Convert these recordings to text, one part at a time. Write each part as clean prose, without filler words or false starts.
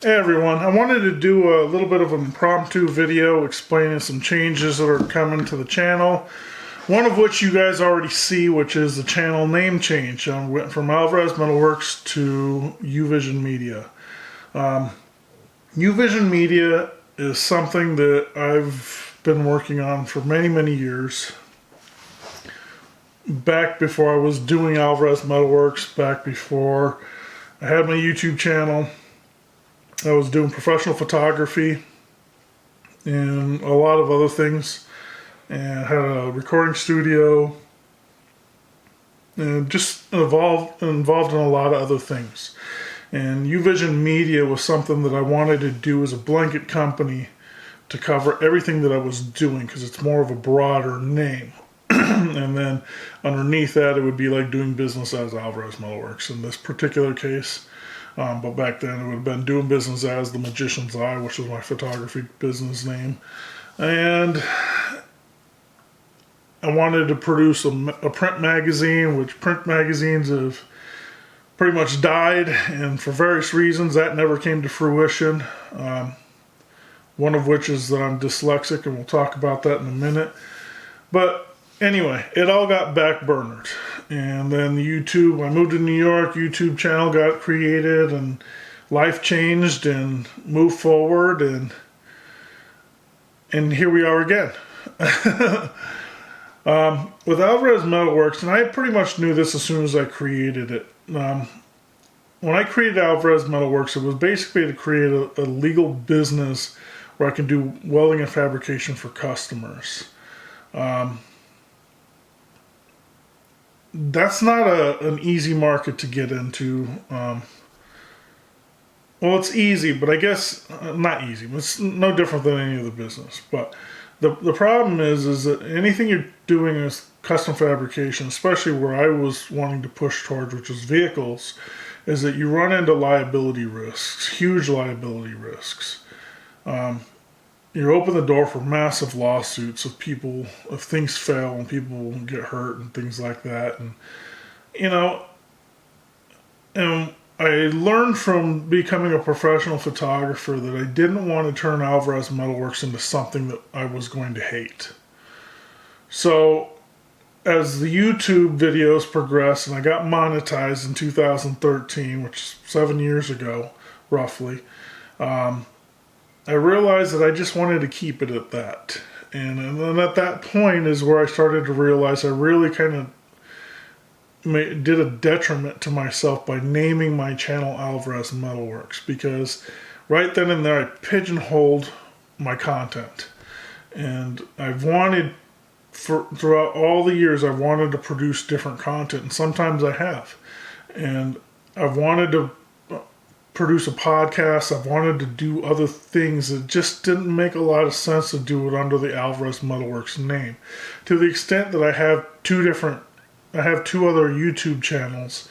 Hey everyone, I wanted to do a little bit of an impromptu video explaining some changes that are coming to the channel. One of which you guys already see, which is the channel name change. I went from Alvarez Metalworks to UVision Media. UVision Media is something that I've been working on for many, many years. Back before I was doing Alvarez Metalworks, back before I had my YouTube channel. I was doing professional photography and a lot of other things, and had a recording studio and just involved in a lot of other things. And UVision Media was something that I wanted to do as a blanket company to cover everything that I was doing, because it's more of a broader name. And then underneath that, it would be like doing business as Alvarez Metalworks in this particular case. But back then it would have been doing business as The Magician's Eye, which was my photography business name. And I wanted to produce a print magazine, which print magazines have pretty much died, and for various reasons that never came to fruition. One of which is that I'm dyslexic, and we'll talk about that in a minute. But anyway, it all got backburnered. And then YouTube, I moved to New York, YouTube channel got created, and life changed and moved forward, and here we are again. With Alvarez Metalworks, and I pretty much knew this as soon as I created it. When I created Alvarez Metalworks, it was basically to create a legal business where I can do welding and fabrication for customers. That's not an easy market to get into. Well, it's easy, but I guess not easy. It's no different than any other business. But the problem is that anything you're doing is custom fabrication, especially where I was wanting to push towards, which is vehicles, is that you run into liability risks, huge liability risks. You open the door for massive lawsuits if things fail and people get hurt and things like that. And, and I learned from becoming a professional photographer that I didn't want to turn Alvarez Metalworks into something that I was going to hate. So as the YouTube videos progressed and I got monetized in 2013, which is 7 years ago, roughly, I realized that I just wanted to keep it at that. And then at that point is where I started to realize I really kind of did a detriment to myself by naming my channel Alvarez Metalworks, because right then and there I pigeonholed my content. And I've wanted, throughout all the years, I've wanted to produce different content, and sometimes I have. And I've wanted to produce a podcast. I've wanted to do other things that just didn't make a lot of sense to do it under the Alvarez Metalworks name. To the extent that I have two other YouTube channels.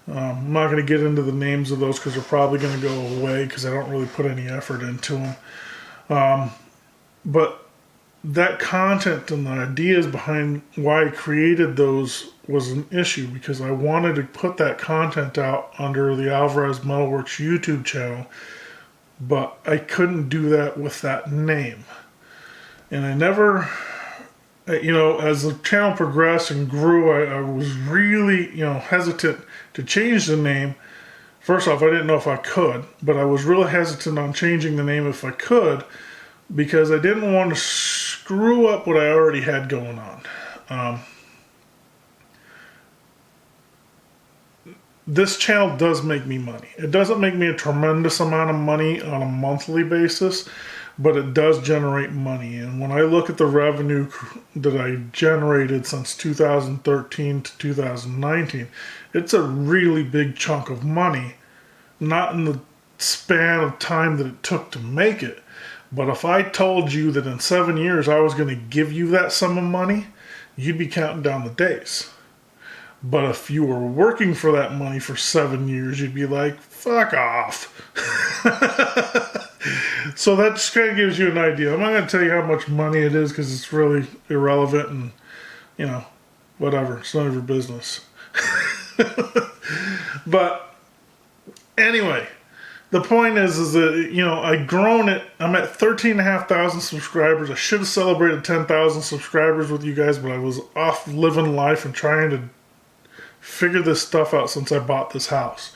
I'm not going to get into the names of those because they're probably going to go away because I don't really put any effort into them. But that content and the ideas behind why I created those was an issue, because I wanted to put that content out under the Alvarez Metalworks YouTube channel, but I couldn't do that with that name. And I never, as the channel progressed and grew, I was really, hesitant to change the name. First off, I didn't know if I could, but I was really hesitant on changing the name if I could, because I didn't want to screw up what I already had going on. This channel does make me money. It doesn't make me a tremendous amount of money on a monthly basis, but it does generate money. And when I look at the revenue that I generated since 2013 to 2019, it's a really big chunk of money. Not in the span of time that it took to make it, but if I told you that in 7 years I was going to give you that sum of money, you'd be counting down the days. But if you were working for that money for 7 years, you'd be like, fuck off. So that just kind of gives you an idea. I'm not going to tell you how much money it is because it's really irrelevant and, whatever. It's none of your business. But anyway, the point is that, I've grown it. I'm at 13,500 subscribers. I should have celebrated 10,000 subscribers with you guys, but I was off living life and trying to figure this stuff out since I bought this house.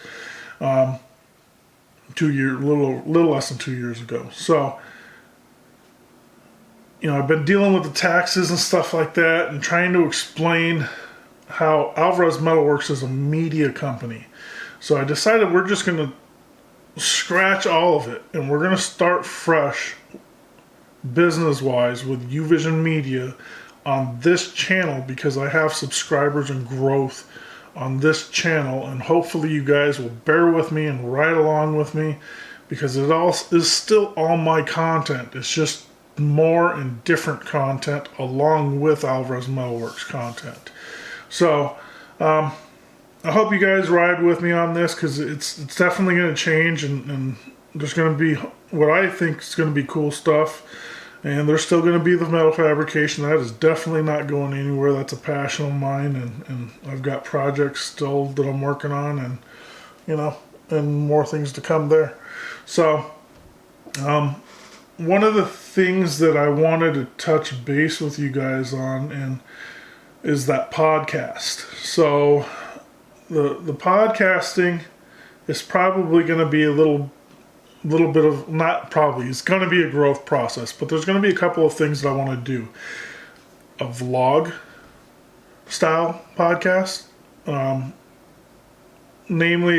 little less than 2 years ago. So, I've been dealing with the taxes and stuff like that and trying to explain how Alvarez Metalworks is a media company. So I decided we're just going to scratch all of it and we're going to start fresh business-wise with UVision Media on this channel because I have subscribers and growth on this channel, and hopefully you guys will bear with me and ride along with me because it all is still all my content. It's just more and different content along with Alvarez Metalworks content. So I hope you guys ride with me on this because it's definitely going to change, and there's going to be what I think is going to be cool stuff. And there's still going to be the metal fabrication. That is definitely not going anywhere. That's a passion of mine, and I've got projects still that I'm working on, and and more things to come there. So, one of the things that I wanted to touch base with you guys on is that podcast. So, the podcasting is probably going to be a little bit of, not probably, it's going to be a growth process, but there's going to be a couple of things that I want to do. A vlog style podcast, namely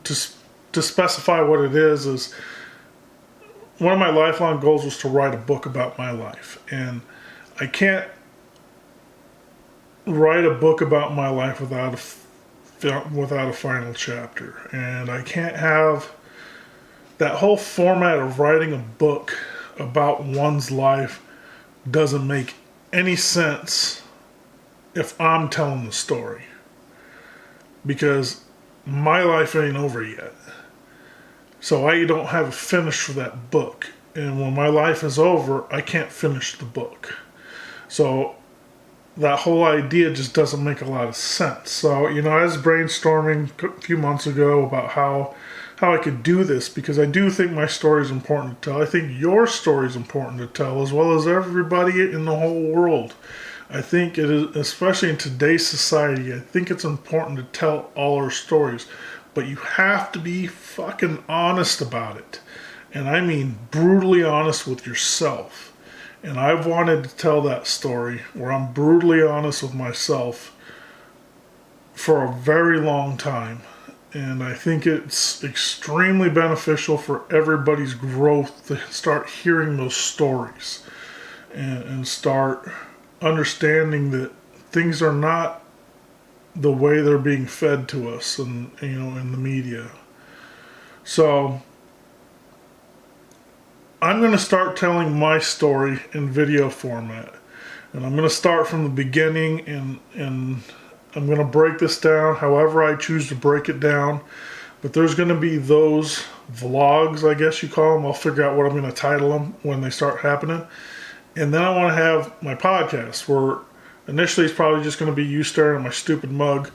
to specify what it is one of my lifelong goals was to write a book about my life, and I can't write a book about my life without a final chapter, and I can't have that whole format of writing a book about one's life doesn't make any sense if I'm telling the story. Because my life ain't over yet. So I don't have a finish for that book. And when my life is over, I can't finish the book. So that whole idea just doesn't make a lot of sense. So, I was brainstorming a few months ago about how I could do this, because I do think my story is important to tell. I think your story is important to tell, as well as everybody in the whole world. I think it is, especially in today's society, I think it's important to tell all our stories. But you have to be fucking honest about it. And I mean brutally honest with yourself. And I've wanted to tell that story where I'm brutally honest with myself for a very long time. And I think it's extremely beneficial for everybody's growth to start hearing those stories and start understanding that things are not the way they're being fed to us and in the media. So I'm going to start telling my story in video format. And I'm going to start from the beginning and I'm going to break this down however I choose to break it down. But there's going to be those vlogs, I guess you call them. I'll figure out what I'm going to title them when they start happening. And then I want to have my podcast where initially it's probably just going to be you staring at my stupid mug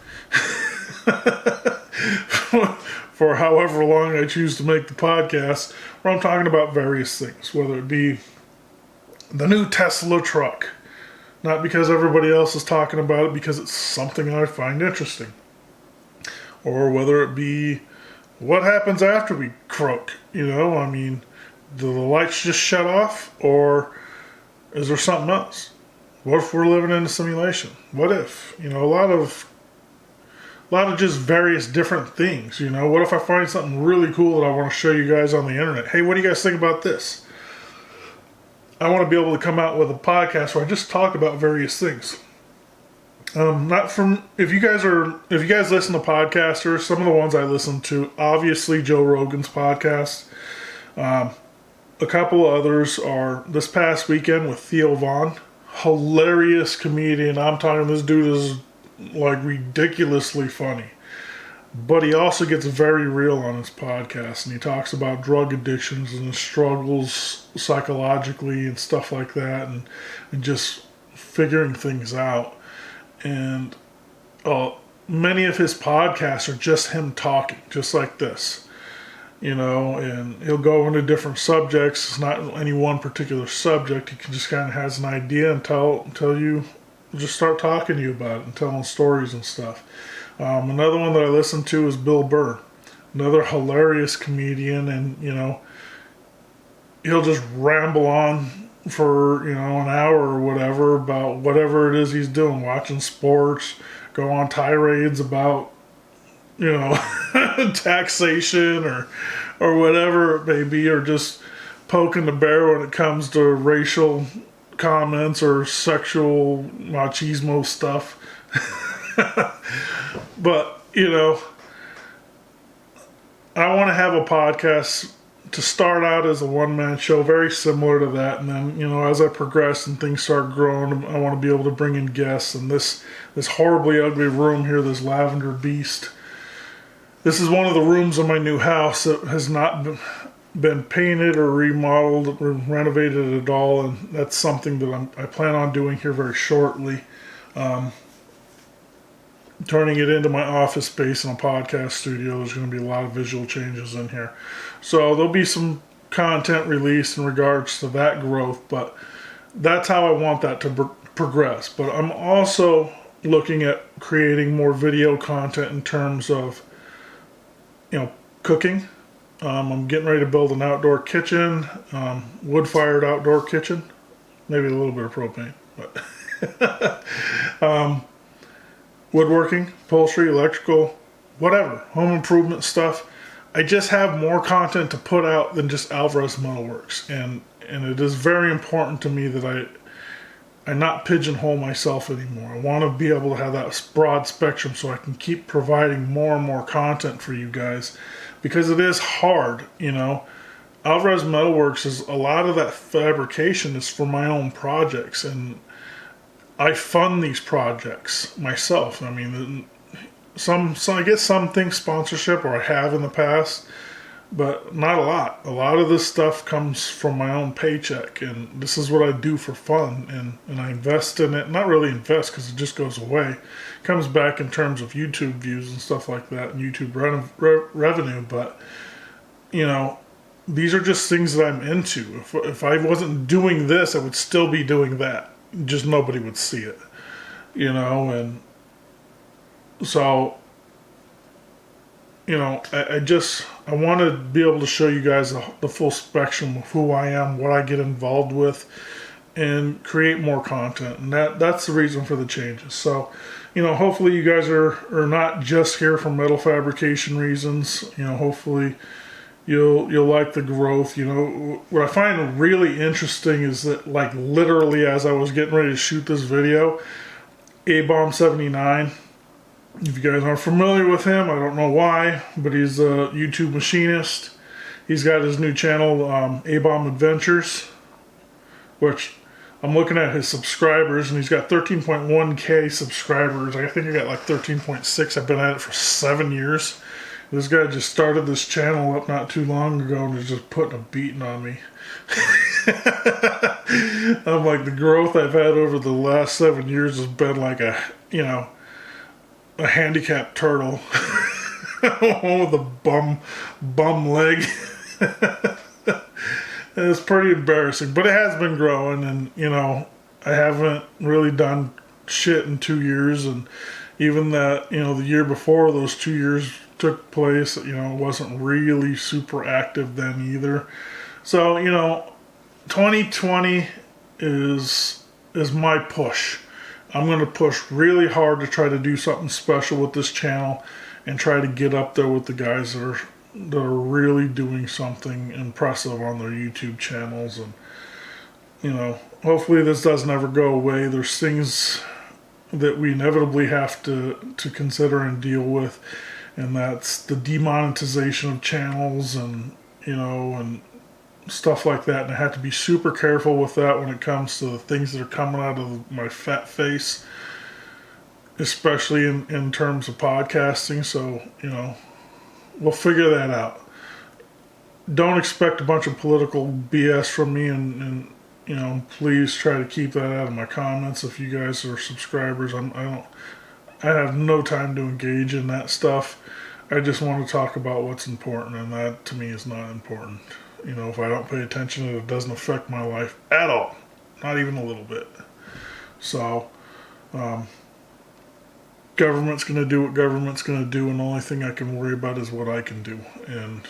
for however long I choose to make the podcast, where I'm talking about various things, whether it be the new Tesla truck. Not because everybody else is talking about it, because it's something I find interesting. Or whether it be what happens after we croak. Do the lights just shut off? Or is there something else? What if we're living in a simulation? What if? A lot of just various different things. What if I find something really cool that I want to show you guys on the internet? Hey, what do you guys think about this? I want to be able to come out with a podcast where I just talk about various things. If you guys listen to podcasters, some of the ones I listen to, obviously Joe Rogan's podcast. A couple of others are this past weekend with Theo Vaughn. Hilarious comedian. I'm talking, this dude is like ridiculously funny. But he also gets very real on his podcast, and he talks about drug addictions and his struggles psychologically and stuff like that, and just figuring things out. And many of his podcasts are just him talking, just like this. and he'll go into different subjects. It's not any one particular subject. He just kind of has an idea and tell you, just start talking to you about it and telling stories and stuff. Another one that I listen to is Bill Burr, another hilarious comedian, and he'll just ramble on for an hour or whatever about whatever it is he's doing, watching sports, go on tirades about taxation or whatever it may be, or just poking the bear when it comes to racial comments or sexual machismo stuff. But I want to have a podcast to start out as a one-man show, very similar to that, and then as I progress and things start growing, I want to be able to bring in guests. And this horribly ugly room here, this lavender beast, this is one of the rooms in my new house that has not been painted or remodeled or renovated at all, and that's something that I plan on doing here very shortly. Turning it into my office space and a podcast studio. There's going to be a lot of visual changes in here. So there'll be some content released in regards to that growth, but that's how I want that to progress. But I'm also looking at creating more video content in terms of, cooking. I'm getting ready to build an outdoor kitchen, wood-fired outdoor kitchen. Maybe a little bit of propane, but woodworking, upholstery, electrical, whatever, home improvement stuff. I just have more content to put out than just Alvarez Metalworks, and it is very important to me that I not pigeonhole myself anymore. I want to be able to have that broad spectrum so I can keep providing more and more content for you guys, because it is hard, Alvarez Metalworks is a lot of that fabrication is for my own projects, and I fund these projects myself. I mean, I get some things sponsorship, or I have in the past, but not a lot. A lot of this stuff comes from my own paycheck, and this is what I do for fun, and I invest in it. Not really invest, because it just goes away. It comes back in terms of YouTube views and stuff like that, and YouTube revenue, but, these are just things that I'm into. If I wasn't doing this, I would still be doing that. Just nobody would see it, and so, I want to be able to show you guys the full spectrum of who I am, what I get involved with, and create more content. And that's the reason for the changes. So, hopefully you guys are not just here for metal fabrication reasons. Hopefully you'll like the growth. What I find really interesting is that, like, literally as I was getting ready to shoot this video, A-Bomb 79, if you guys aren't familiar with him, I don't know why, but he's a YouTube machinist. He's got his new channel, A-Bomb Adventures, which I'm looking at his subscribers, and he's got 13.1k subscribers. I think I got like 13.6. I've been at it for 7 years. This guy just started this channel up not too long ago and is just putting a beating on me. I'm like, the growth I've had over the last 7 years has been like a handicapped turtle with a bum leg. It's pretty embarrassing, but it has been growing, and I haven't really done shit in 2 years, and even that the year before those 2 years took place, wasn't really super active then either. So 2020 is my push. I'm going to push really hard to try to do something special with this channel and try to get up there with the guys that are really doing something impressive on their YouTube channels. And hopefully this doesn't ever go away. There's things that we inevitably have to consider and deal with, and that's the demonetization of channels and and stuff like that. And I have to be super careful with that when it comes to the things that are coming out of my fat face, especially in terms of podcasting. So we'll figure that out. Don't expect a bunch of political BS from me, and please try to keep that out of my comments. If you guys are subscribers, I have no time to engage in that stuff. I just want to talk about what's important, and that to me is not important. You know, if I don't pay attention, it doesn't affect my life at all, not even a little bit. So, government's going to do what government's going to do, and the only thing I can worry about is what I can do and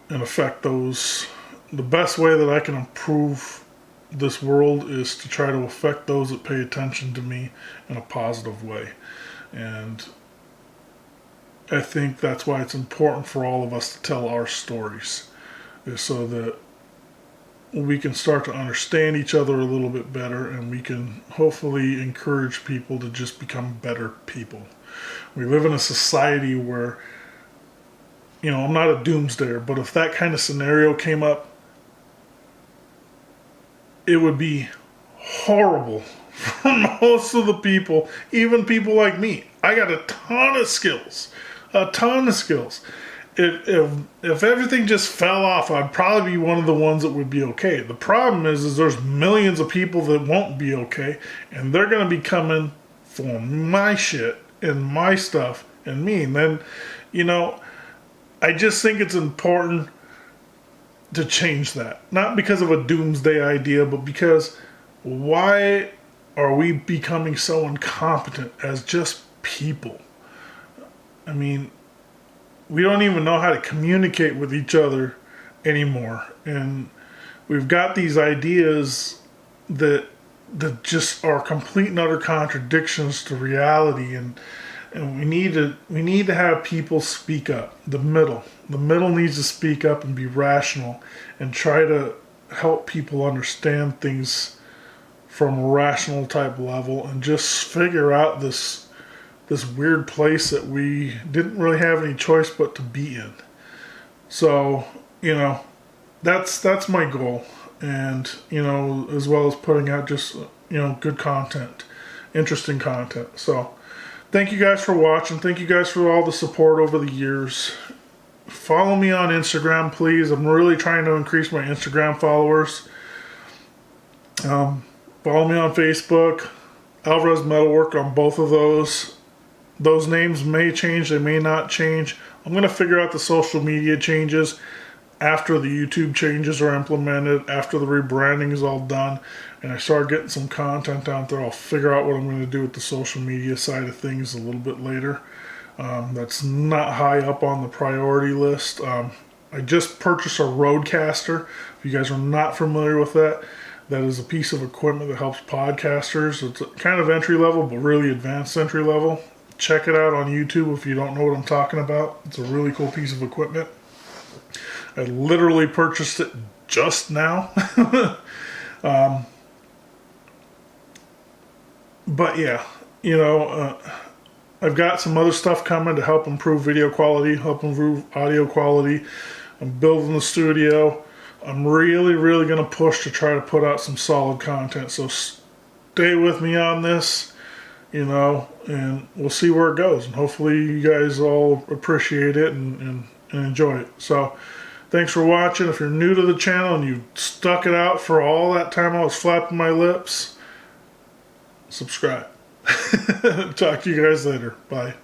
affect those. The best way that I can improve this world is to try to affect those that pay attention to me in a positive way. And I think that's why it's important for all of us to tell our stories, is so that we can start to understand each other a little bit better, and we can hopefully encourage people to just become better people. We live in a society where, you know, I'm not a doomsdayer, but if that kind of scenario came up, it would be horrible for most of the people, even people like me. I got a ton of skills. If everything just fell off, I'd probably be one of the ones that would be okay. The problem is there's millions of people that won't be okay, and they're going to be coming for my shit and my stuff and me. And then, you know, I just think it's important to change that. Not because of a doomsday idea, but because why are we becoming so incompetent as just people? I mean, we don't even know how to communicate with each other anymore. And we've got these ideas that just are complete and utter contradictions to reality, and we need to have people speak up. The middle needs to speak up and be rational and try to help people understand things from a rational type level, and just figure out this weird place that we didn't really have any choice but to be in. So, you know, that's my goal. And, you know, as well as putting out just, you know, good content, interesting content. So, thank you guys for watching. Thank you guys for all the support over the years. Follow me on Instagram, please. I'm really trying to increase my Instagram followers. Follow me on Facebook, Alvarez Metalwork on both of those. Those names may change, they may not change. I'm going to figure out the social media changes after the YouTube changes are implemented, after the rebranding is all done, and I start getting some content out there. I'll figure out what I'm going to do with the social media side of things a little bit later. That's not high up on the priority list. I just purchased a Rodecaster. If you guys are not familiar with that, that is a piece of equipment that helps podcasters. It's kind of entry level, but really advanced entry level. Check it out on YouTube if you don't know what I'm talking about. It's a really cool piece of equipment. I literally purchased it just now. But yeah, you know, I've got some other stuff coming to help improve video quality, help improve audio quality. I'm building the studio. I'm really going to push to try to put out some solid content. So stay with me on this. You know, and we'll see where it goes. And hopefully you guys all appreciate it and enjoy it. So, thanks for watching. If you're new to the channel and you stuck it out for all that time I was flapping my lips, subscribe. Talk to you guys later. Bye.